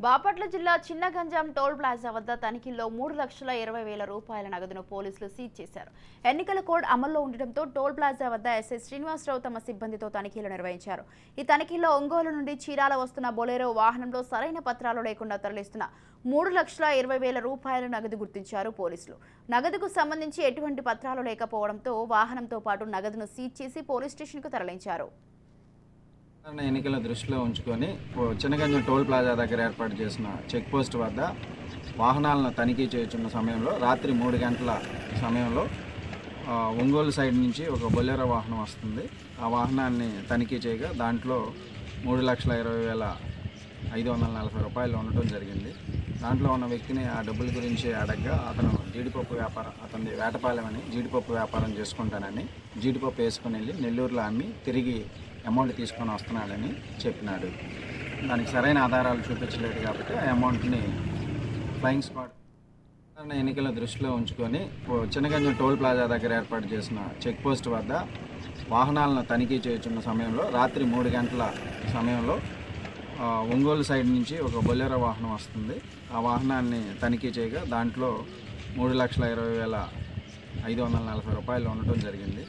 బాపట్ల జిల్లా Chinnaganjam toll plaza వద్ద తనిఖీల్లో 3,20,000 రూపాయల నగదును పోలీసులు సీజ్ చేశారు. ఎన్నికల కోడ్ అమల్లో ఉండటంతో టోల్ ప్లాజా వద్ద ఎస్ఐ శ్రీనివాసరావు తమ సిబ్బందితో తనిఖీలు నిర్వహించారు. ఈ తనిఖీల్లో ఒంగోలు నుండి చీరాల వస్తున్న బొలెరో వాహనంలో సరైన పత్రాలు లేకుండా తరలిస్తున్న 3,20,000 రూపాయల నగదు గుర్తించారు పోలీసులు. నగదుకు సంబంధించి ఎటువంటి పత్రాలు లేకపోవడంతో వాహనంతో పాటు నగదును సీజ్ చేసి పోలీస్ స్టేషన్కు తరలించారు. ఎన్నికల దృష్టిలో ఉంచుకొని చిన్నగంజం టోల్ ప్లాజా దగ్గర ఏర్పాటు చేసిన చెక్ పోస్ట్ వద్ద వాహనాలను తనిఖీ చేస్తున్న సమయంలో రాత్రి 3 గంటల సమయంలో ఒంగోలు సైడ్ నుంచి ఒక బొలెరో వాహనం వస్తుంది. ఆ వాహనాన్ని తనిఖీ చేయగా దాంట్లో 3,20,540 రూపాయలు ఉండటం జరిగింది. దాంట్లో ఉన్న వ్యక్తిని ఆ డబ్బుల గురించి అడగగా అతను జీడిపప్పు వ్యాపారం, అతనిది వేటపాలెం అని, జీడిపప్పు వ్యాపారం చేసుకుంటానని జీడిపప్పు వేసుకుని వెళ్ళి నెల్లూరులో అమ్మి తిరిగి అమౌంట్ తీసుకొని వస్తున్నాడని చెప్పినాడు. దానికి సరైన ఆధారాలు చూపించలేదు కాబట్టి ఆ అమౌంట్ని ఫ్లయింగ్ స్క్వాడ్ ఎన్నికల దృష్టిలో ఉంచుకొని చిన్నగంజం టోల్ ప్లాజా దగ్గర ఏర్పాటు చేసిన చెక్ పోస్ట్ వద్ద వాహనాలను తనిఖీ చేస్తున్న సమయంలో రాత్రి 3 గంటల సమయంలో ఒంగోలు సైడ్ నుంచి ఒక బొలెరో వాహనం వస్తుంది. ఆ వాహనాన్ని తనిఖీ చేయగా దాంట్లో 3,20,540 రూపాయలు ఉండటం జరిగింది.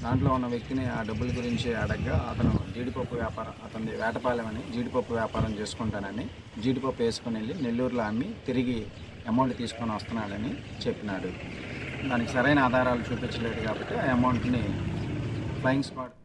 దాంట్లో ఉన్న వ్యక్తిని ఆ డబ్బుల గురించి అడగగా అతను జీడిపప్పు వ్యాపారం, అతనిది వేటపాలెం అని, జీడిపప్పు వ్యాపారం చేసుకుంటానని జీడిపప్పు వేసుకుని వెళ్ళి నెల్లూరులో అమ్మి తిరిగి అమౌంట్ తీసుకొని వస్తున్నాడని చెప్పినాడు. దానికి సరైన ఆధారాలు చూపించలేదు కాబట్టి ఆ అమౌంట్ని ఫ్లయింగ్ స్క్వాడ్